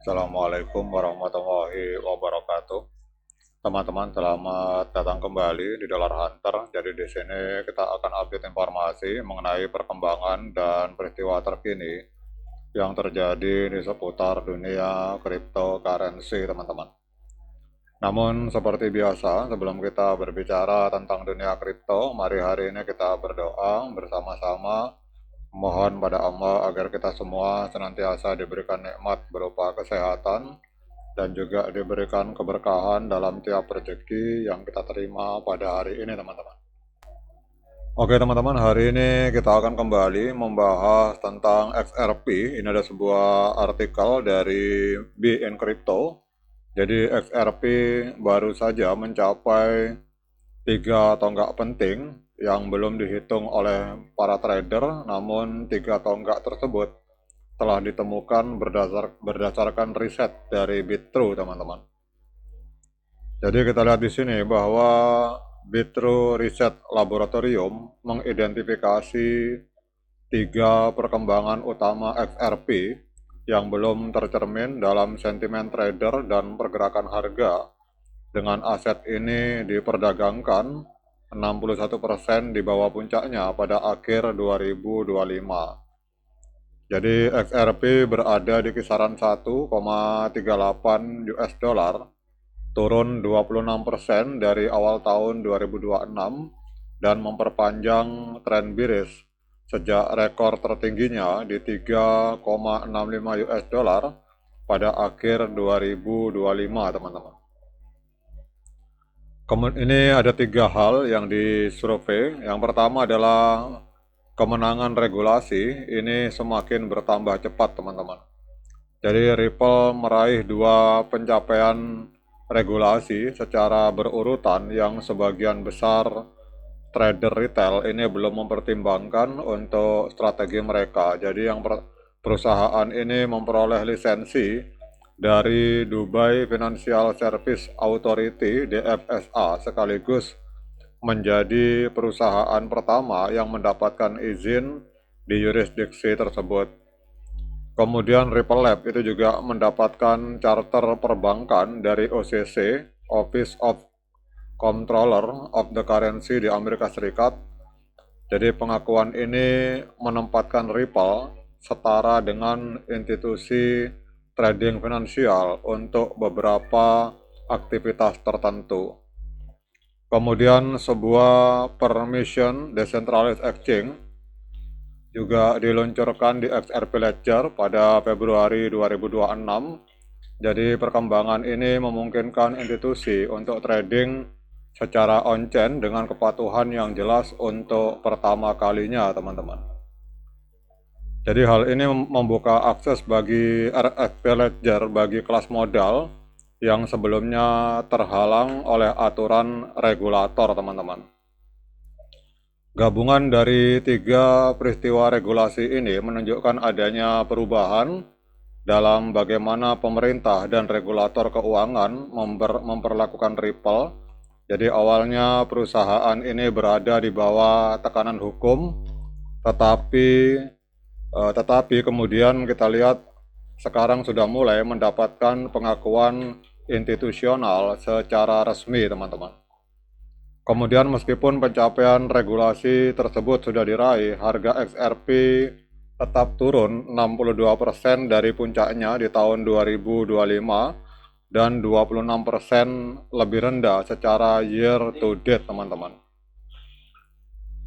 Assalamualaikum warahmatullahi wabarakatuh. Teman-teman, selamat datang kembali di Dollar Hunter. Jadi di sini kita akan update informasi mengenai perkembangan dan peristiwa terkini yang terjadi di seputar dunia cryptocurrency, teman-teman. Namun seperti biasa, sebelum kita berbicara tentang dunia kripto, mari hari ini kita berdoa bersama-sama. Mohon pada Allah agar kita semua senantiasa diberikan nikmat berupa kesehatan dan juga diberikan keberkahan dalam tiap rezeki yang kita terima pada hari ini, teman-teman. Oke teman-teman, hari ini kita akan kembali membahas tentang XRP. Ini ada sebuah artikel dari BN Crypto. Jadi XRP baru saja mencapai 3 tonggak penting yang belum dihitung oleh para trader, namun 3 tonggak tersebut telah ditemukan berdasarkan riset dari BitTrue, teman-teman. Jadi kita lihat di sini bahwa BitTrue Research Laboratorium mengidentifikasi 3 perkembangan utama XRP yang belum tercermin dalam sentimen trader dan pergerakan harga, dengan aset ini diperdagangkan 61% di bawah puncaknya pada akhir 2025. Jadi XRP berada di kisaran 1,38 US dollar, turun 26% dari awal tahun 2026 dan memperpanjang tren bearish sejak rekor tertingginya di 3,65 US dollar pada akhir 2025, teman-teman. Ini ada 3 hal yang disurvei. Yang pertama adalah kemenangan regulasi ini semakin bertambah cepat, teman-teman. Jadi Ripple meraih 2 pencapaian regulasi secara berurutan yang sebagian besar trader retail ini belum mempertimbangkan untuk strategi mereka. Jadi perusahaan ini memperoleh lisensi dari Dubai Financial Service Authority (DFSA) sekaligus menjadi perusahaan pertama yang mendapatkan izin di yurisdiksi tersebut. Kemudian Ripple Lab itu juga mendapatkan charter perbankan dari OCC, Office of Comptroller of the Currency di Amerika Serikat. Jadi pengakuan ini menempatkan Ripple setara dengan institusi trading finansial untuk beberapa aktivitas tertentu. Kemudian sebuah permission decentralized exchange juga diluncurkan di XRP Ledger pada Februari 2026. Jadi perkembangan ini memungkinkan institusi untuk trading secara on-chain dengan kepatuhan yang jelas untuk pertama kalinya, teman-teman. Jadi hal ini membuka akses bagi RFP Ledger bagi kelas modal yang sebelumnya terhalang oleh aturan regulator, teman-teman. Gabungan dari 3 peristiwa regulasi ini menunjukkan adanya perubahan dalam bagaimana pemerintah dan regulator keuangan memperlakukan Ripple. Jadi awalnya perusahaan ini berada di bawah tekanan hukum, tetapi kemudian kita lihat sekarang sudah mulai mendapatkan pengakuan institusional secara resmi, teman-teman. Kemudian meskipun pencapaian regulasi tersebut sudah diraih, harga XRP tetap turun 62% dari puncaknya di tahun 2025 dan 26% lebih rendah secara year to date, teman-teman.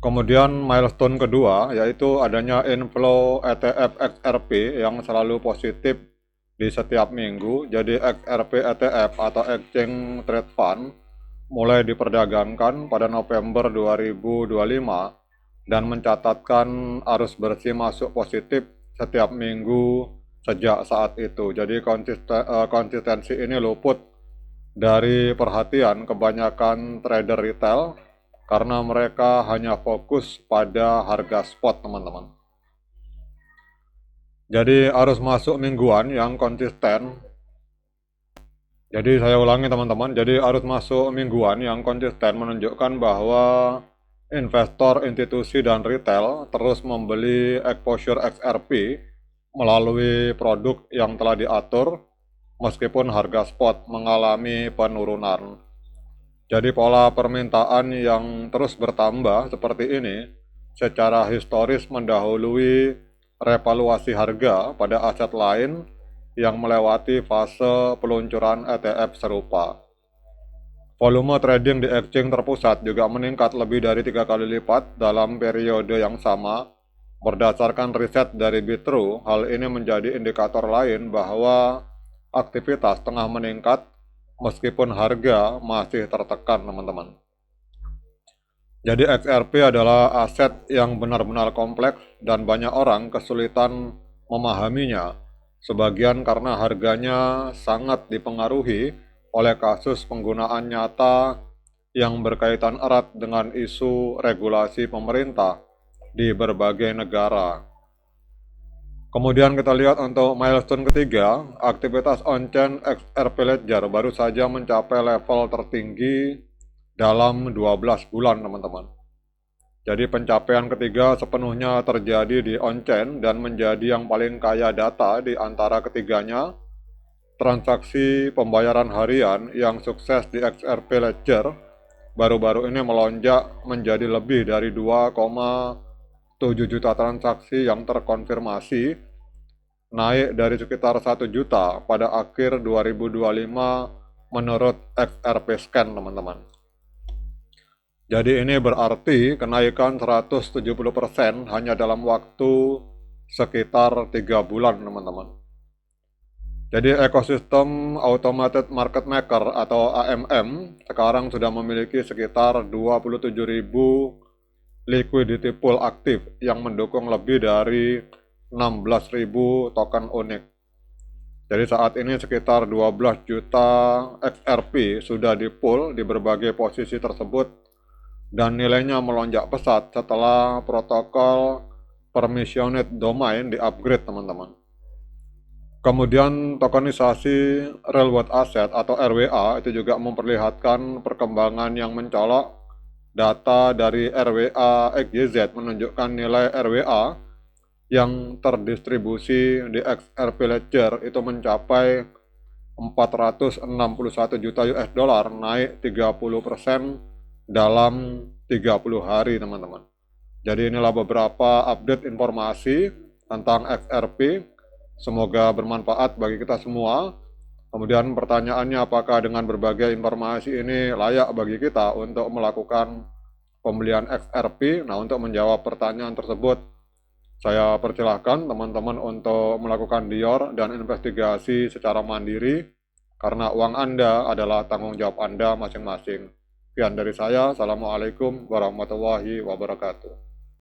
Kemudian milestone kedua yaitu adanya inflow ETF XRP yang selalu positif di setiap minggu. Jadi XRP ETF atau Exchange Trade Fund mulai diperdagangkan pada November 2025 dan mencatatkan arus bersih masuk positif setiap minggu sejak saat itu. Jadi konsistensi ini luput dari perhatian kebanyakan trader retail karena mereka hanya fokus pada harga spot, teman-teman. Jadi arus masuk mingguan yang konsisten. Jadi saya ulangi, teman-teman. Jadi arus masuk mingguan yang konsisten menunjukkan bahwa investor, institusi, dan retail terus membeli exposure XRP melalui produk yang telah diatur meskipun harga spot mengalami penurunan. Jadi pola permintaan yang terus bertambah seperti ini secara historis mendahului revaluasi harga pada aset lain yang melewati fase peluncuran ETF serupa. Volume trading di exchange terpusat juga meningkat lebih dari 3 kali lipat dalam periode yang sama. Berdasarkan riset dari Bitru, hal ini menjadi indikator lain bahwa aktivitas tengah meningkat meskipun harga masih tertekan, teman-teman. Jadi XRP adalah aset yang benar-benar kompleks dan banyak orang kesulitan memahaminya. Sebagian karena harganya sangat dipengaruhi oleh kasus penggunaan nyata yang berkaitan erat dengan isu regulasi pemerintah di berbagai negara. Kemudian kita lihat untuk milestone ketiga, aktivitas on-chain XRP Ledger baru saja mencapai level tertinggi dalam 12 bulan, teman-teman. Jadi pencapaian ketiga sepenuhnya terjadi di on-chain dan menjadi yang paling kaya data di antara ketiganya. Transaksi pembayaran harian yang sukses di XRP Ledger baru-baru ini melonjak menjadi lebih dari 2,7 juta transaksi yang terkonfirmasi, naik dari sekitar 1 juta pada akhir 2025 menurut XRP Scan, teman-teman. Jadi ini berarti kenaikan 170% hanya dalam waktu sekitar 3 bulan, teman-teman. Jadi ekosistem Automated Market Maker atau AMM sekarang sudah memiliki sekitar 27.000 liquidity pool aktif yang mendukung lebih dari 16.000 token unik. Jadi saat ini sekitar 12 juta XRP sudah di pool di berbagai posisi tersebut dan nilainya melonjak pesat setelah protokol permissioned domain di-upgrade, teman-teman. Kemudian tokenisasi Real World Asset atau RWA itu juga memperlihatkan perkembangan yang mencolok. Data dari RWA XYZ menunjukkan nilai RWA yang terdistribusi di XRP Ledger itu mencapai 461 juta US dollar, naik 30% dalam 30 hari, teman-teman. Jadi inilah beberapa update informasi tentang XRP. Semoga bermanfaat bagi kita semua. Kemudian pertanyaannya, apakah dengan berbagai informasi ini layak bagi kita untuk melakukan pembelian XRP? Nah, untuk menjawab pertanyaan tersebut, saya persilahkan teman-teman untuk melakukan dior dan investigasi secara mandiri, karena uang Anda adalah tanggung jawab Anda masing-masing. Sekian dari saya. Assalamualaikum warahmatullahi wabarakatuh.